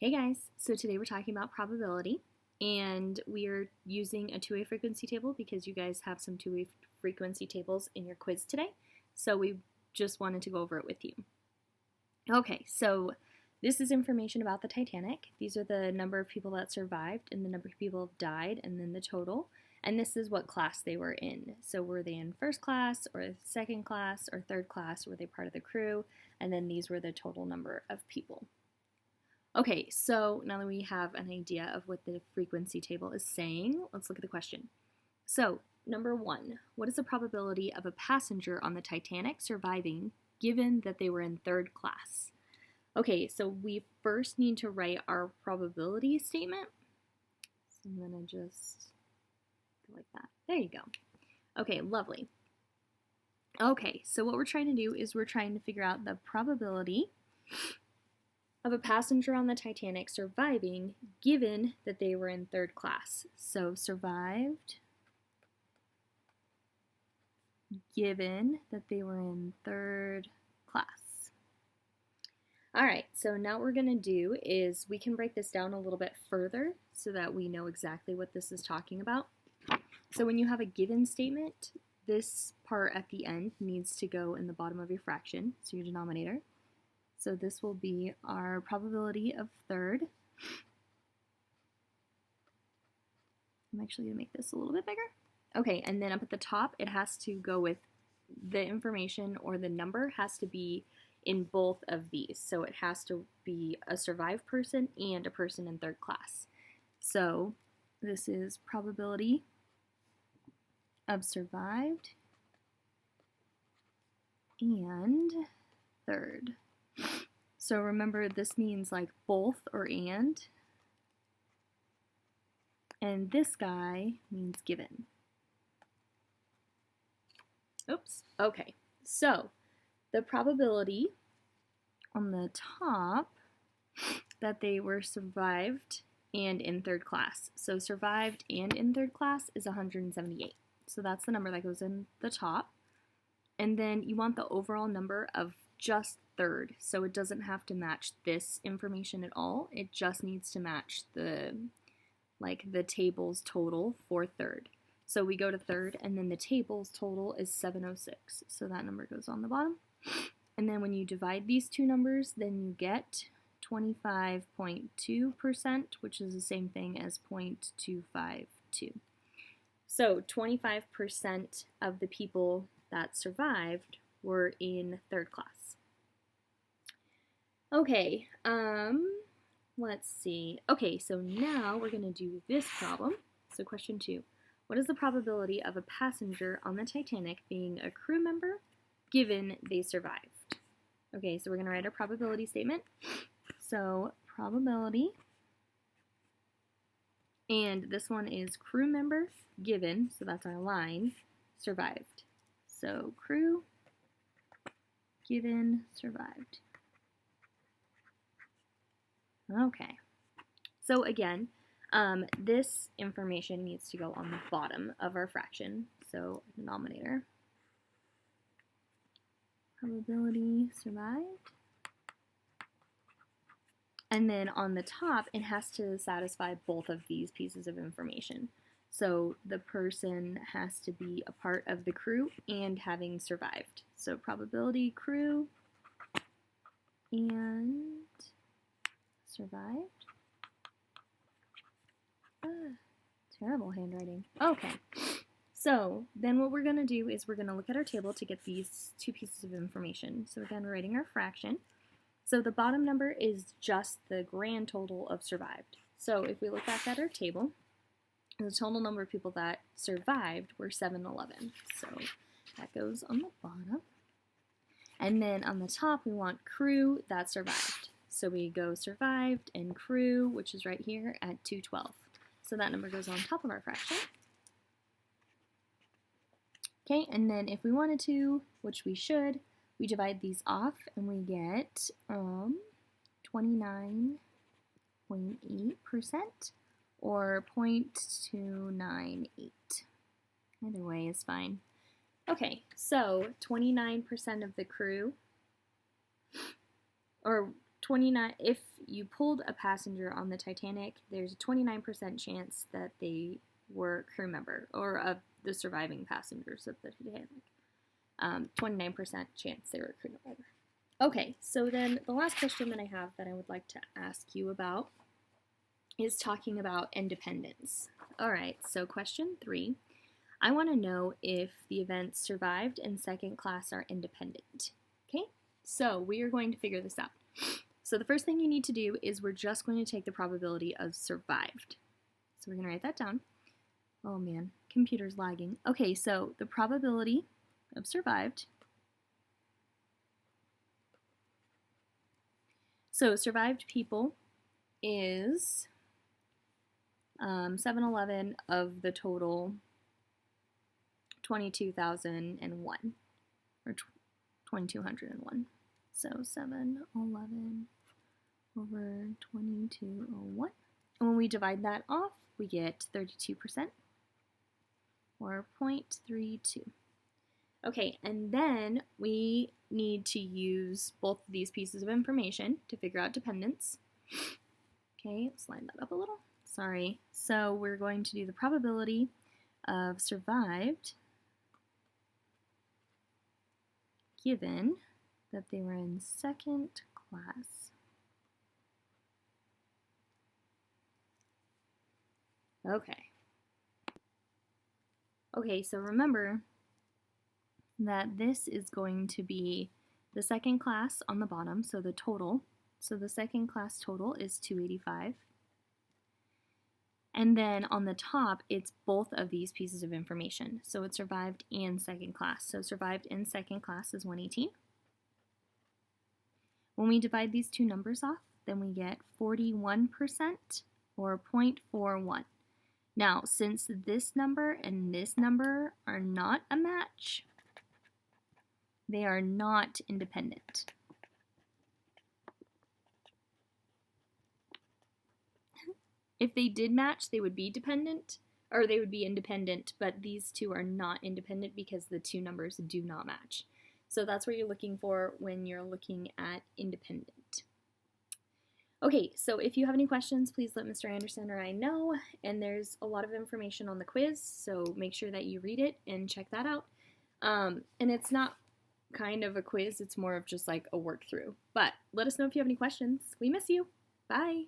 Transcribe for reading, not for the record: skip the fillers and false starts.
Hey guys, so today we're talking about probability and we are using a two-way frequency table because you guys have some two-way frequency tables in your quiz today. So we just wanted to go over it with you. Okay, so this is information about the Titanic. These are the number of people that survived and the number of people that died and then the total. And this is what class they were in. So were they in first class or second class or third class? Were they part of the crew? And then these were the total number of people. Okay, so now that we have an idea of what the frequency table is saying, let's look at the question. So, number one, what is the probability of a passenger on the Titanic surviving given that they were in third class? Okay, so we first need to write our probability statement. So I'm going to just go like that. There you go. Okay, lovely. Okay, so what we're trying to do is we're trying to figure out the probability of a passenger on the Titanic surviving given that they were in third class. So survived given that they were in third class. All right, so now what we're going to do is we can break this down a little bit further so that we know exactly what this is talking about. So when you have a given statement, this part at the end needs to go in the bottom of your fraction, so your denominator. So this will be our probability of third. I'm actually going to make this a little bit bigger. Okay, and then up at the top, it has to go with the information or the number has to be in both of these. So it has to be a survived person and a person in third class. So this is probability of survived and third. So remember, this means like both or and this guy means given. Oops, okay. So the probability on the top that they were survived and in third class. So survived and in third class is 178. So that's the number that goes in the top. And then you want the overall number of just third. So it doesn't have to match this information at all. It just needs to match the table's total for third. So we go to third and then the table's total is 706. So that number goes on the bottom. And then when you divide these two numbers, then you get 25.2%, which is the same thing as 0.252. So 25% of the people that survived were in third class. Okay, let's see. Okay, so now we're going to do this problem. So question 2. What is the probability of a passenger on the Titanic being a crew member given they survived? Okay, so we're going to write our probability statement. So probability, and this one is crew member given, so that's our line, survived. So crew given survived. Okay, so again, this information needs to go on the bottom of our fraction, so denominator. Probability survived. And then on the top, it has to satisfy both of these pieces of information. So the person has to be a part of the crew and having survived. So probability crew and survived. Terrible handwriting. Okay, so then what we're going to do is we're going to look at our table to get these two pieces of information. So again, we're writing our fraction. So the bottom number is just the grand total of survived. So if we look back at our table, the total number of people that survived were 711. So that goes on the bottom. And then on the top, we want crew that survived. So we go survived and crew, which is right here at 212. So that number goes on top of our fraction. Okay, and then if we wanted to, which we should, we divide these off and we get 29.8% or 0.298. Either way is fine. Okay, so 29% of the crew, or 29, if you pulled a passenger on the Titanic, there's a 29% chance that they were a crew member or of the surviving passengers of the Titanic. 29% chance they were a crew member. Okay, so then the last question that I have that I would like to ask you about is talking about independence. All right, so question 3. I want to know if the events survived and second class are independent. Okay, so we are going to figure this out. So the first thing you need to do is we're just going to take the probability of survived. So we're going to write that down. Oh man, computer's lagging. Okay, so the probability of survived. So survived people is 711 of the total 22,001 or 2,201. So 711 over 2201. And when we divide that off, we get 32% or 0.32. Okay, and then we need to use both of these pieces of information to figure out dependence. Okay, let's line that up a little. Sorry. So we're going to do the probability of survived given that they were in second class. Okay, so remember that this is going to be the second class on the bottom, so the total. So the second class total is 285. And then on the top, it's both of these pieces of information. So it's survived and second class. So survived and second class is 118. When we divide these two numbers off, then we get 41% or 0.41. Now, since this number and this number are not a match, they are not independent. If they did match, they would be dependent, or they would be independent, but these two are not independent because the two numbers do not match. So that's what you're looking for when you're looking at independent. Okay, so if you have any questions, please let Mr. Anderson or I know, and there's a lot of information on the quiz, so make sure that you read it and check that out. And it's not kind of a quiz, it's more of just like a work through. But let us know if you have any questions. We miss you. Bye!